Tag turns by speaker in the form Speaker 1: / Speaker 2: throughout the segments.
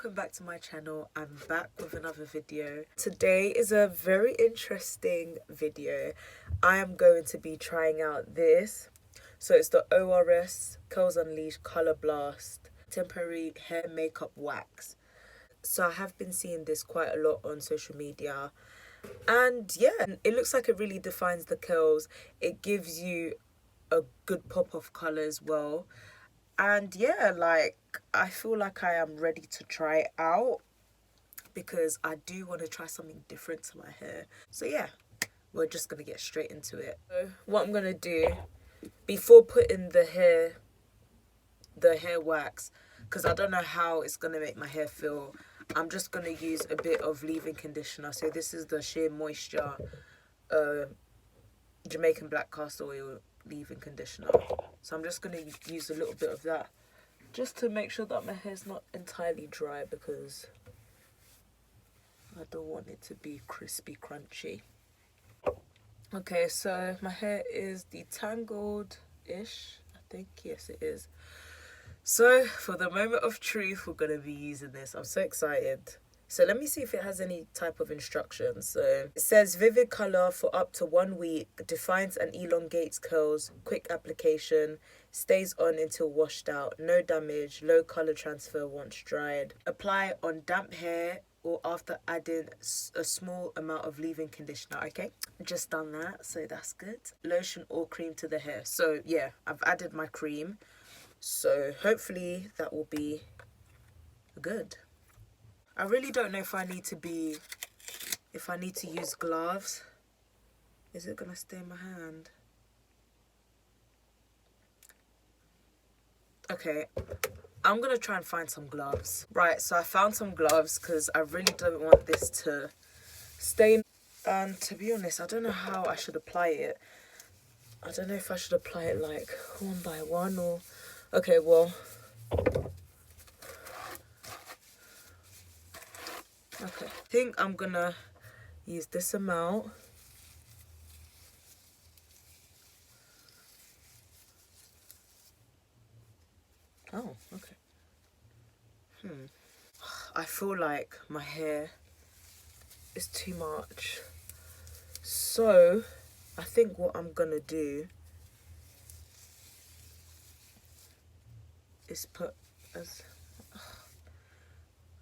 Speaker 1: welcome back to my channel. I'm back with another video. Today is a very interesting video. I am going to be trying out this. So it's the ORS Curls Unleashed Color Blast Temporary Hair Makeup Wax. So I have been seeing this quite a lot on social media. And yeah, it looks like it really defines the curls. It gives you a good pop of colour as well. And yeah, like, I feel like I am ready to try it out because I do want to try something different to my hair. So yeah, we're just going to get straight into it. So what I'm going to do, before putting the hair wax, because I don't know how it's going to make my hair feel, I'm just going to use a bit of leave-in conditioner. So this is the Sheer Moisture Jamaican Black Castor Oil leave-in conditioner. So I'm just going to use a little bit of that just to make sure that my hair's not entirely dry, because I don't want it to be crispy crunchy. Okay, so my hair is detangled-ish, I think. Yes, it is. So for the moment of truth, we're going to be using this. I'm so excited. So let me see if it has any type of instructions. So it says vivid color for up to 1 week, defines and elongates curls, quick application, stays on until washed out, no damage, low color transfer once dried. Apply on damp hair or after adding a small amount of leave-in conditioner. Okay, just done that, so that's good. Lotion or cream to the hair. So yeah, I've added my cream, so hopefully that will be good. I really don't know if I need to use gloves. Is it gonna stay in my hand? Okay, I'm gonna try and find some gloves. Right, so I found some gloves because I really don't want this to stain. And to be honest, I don't know how I should apply it. I don't know if I should apply it like one by one or... Okay, well... Okay, I think I'm gonna use this amount. Oh, okay. I feel like my hair is too much. So, I think what I'm gonna do is put as...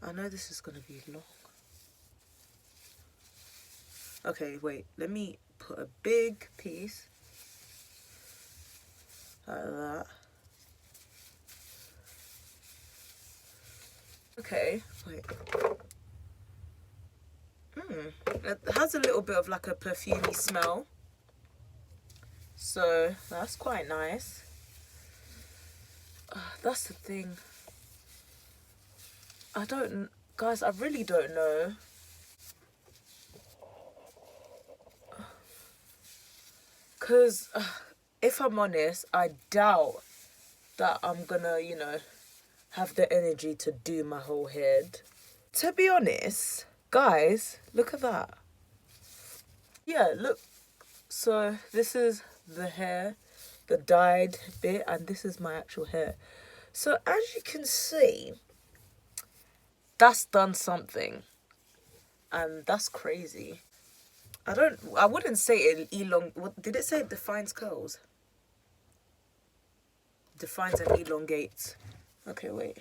Speaker 1: I know this is gonna be long. Okay, wait, let me put a big piece like that. Okay, wait. It has a little bit of like a perfumey smell, so that's quite nice. That's the thing. Guys, I really don't know. Because if I'm honest, I doubt that I'm gonna, you know, have the energy to do my whole head. To be honest, guys, look at that. Yeah, look. So this is the hair, the dyed bit, and this is my actual hair. So as you can see, that's done something. And that's crazy. I wouldn't say it what did it say? It defines curls. Defines and elongates. Okay, wait.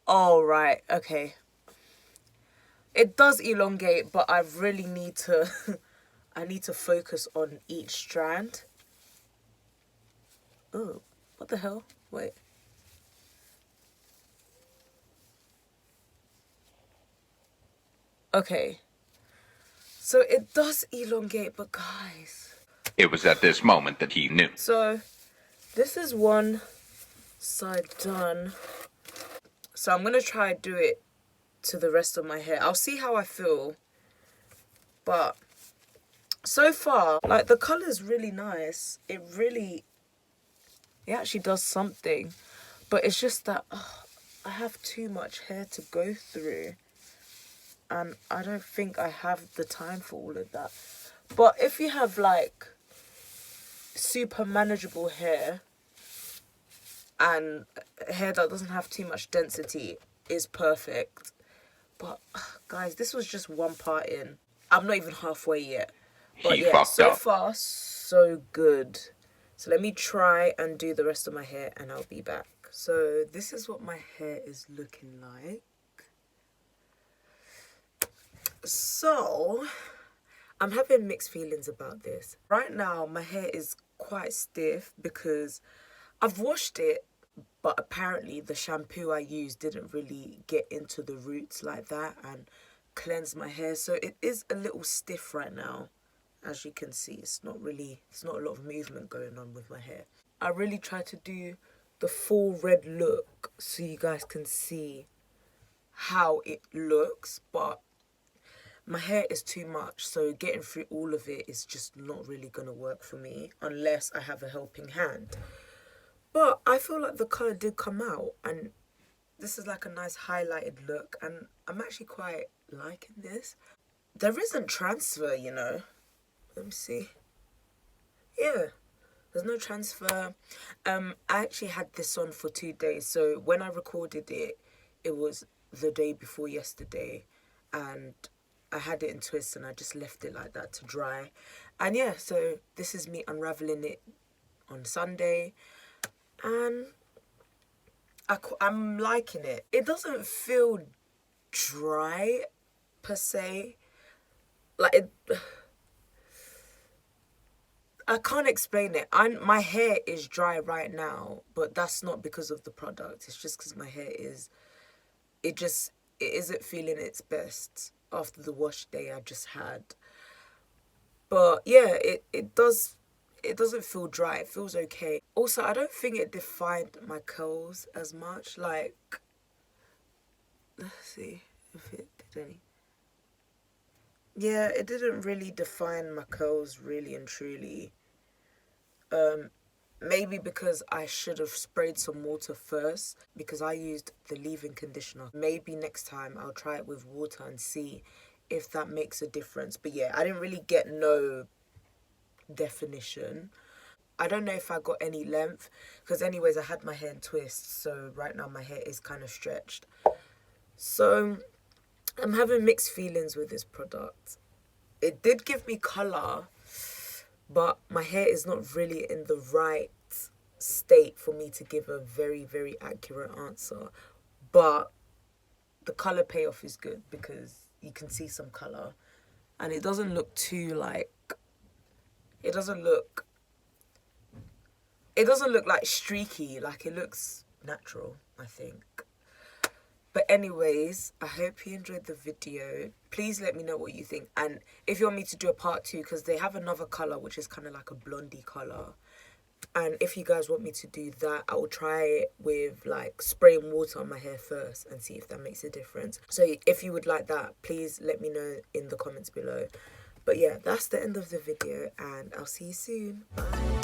Speaker 1: Oh, right. Okay. It does elongate, but I really need to... I need to focus on each strand. Oh, what the hell? Wait. Okay. So it does elongate, but guys...
Speaker 2: It was at this moment that he knew.
Speaker 1: So, this is one side done. So I'm going to try and do it to the rest of my hair. I'll see how I feel. But so far, like, the colour's really nice. It actually does something. But it's just that I have too much hair to go through. And I don't think I have the time for all of that. But if you have, like, super manageable hair, and hair that doesn't have too much density is perfect. But guys, this was just one part in. I'm not even halfway yet. But
Speaker 2: He
Speaker 1: yeah,
Speaker 2: fucked
Speaker 1: so
Speaker 2: up.
Speaker 1: far so good. So let me try and do the rest of my hair and I'll be back. So this is what my hair is looking like. So I'm having mixed feelings about this. Right now my hair is quite stiff because I've washed it, but apparently the shampoo I used didn't really get into the roots like that and cleanse my hair. So it is a little stiff right now. As you can see, it's not a lot of movement going on with my hair. I really try to do the full red look so you guys can see how it looks, but my hair is too much, so getting through all of it is just not really gonna work for me unless I have a helping hand. But I feel like the colour did come out, and this is like a nice highlighted look, and I'm actually quite liking this. There isn't transfer, you know. Let me see. Yeah, there's no transfer. I actually had this on for 2 days, so when I recorded it, it was the day before yesterday, and I had it in twists and I just left it like that to dry. And yeah, so this is me unraveling it on Sunday, and I'm liking it. It doesn't feel dry per se. Like it, I can't explain it. My hair is dry right now, but that's not because of the product. It's just because my hair is, it isn't feeling its best after the wash day I just had. But yeah, it doesn't feel dry. It feels okay. Also, I don't think it defined my curls as much. Like, let's see if it did any. Yeah, it didn't really define my curls really and truly. Maybe because I should have sprayed some water first, because I used the leave-in conditioner. Maybe next time I'll try it with water and see if that makes a difference. But yeah, I didn't really get no definition. I don't know if I got any length, because anyways I had my hair in twists, so right now my hair is kind of stretched. So I'm having mixed feelings with this product. It did give me colour, but my hair is not really in the right state for me to give a very, very accurate answer. But the colour payoff is good because you can see some colour. And it doesn't look too like... It doesn't look like streaky. Like, it looks natural, I think. But anyways, I hope you enjoyed the video. Please let me know what you think. And if you want me to do a part 2, because they have another colour, which is kind of like a blondie colour. And if you guys want me to do that, I will try it with like spraying water on my hair first and see if that makes a difference. So if you would like that, please let me know in the comments below. But yeah, that's the end of the video, and I'll see you soon. Bye.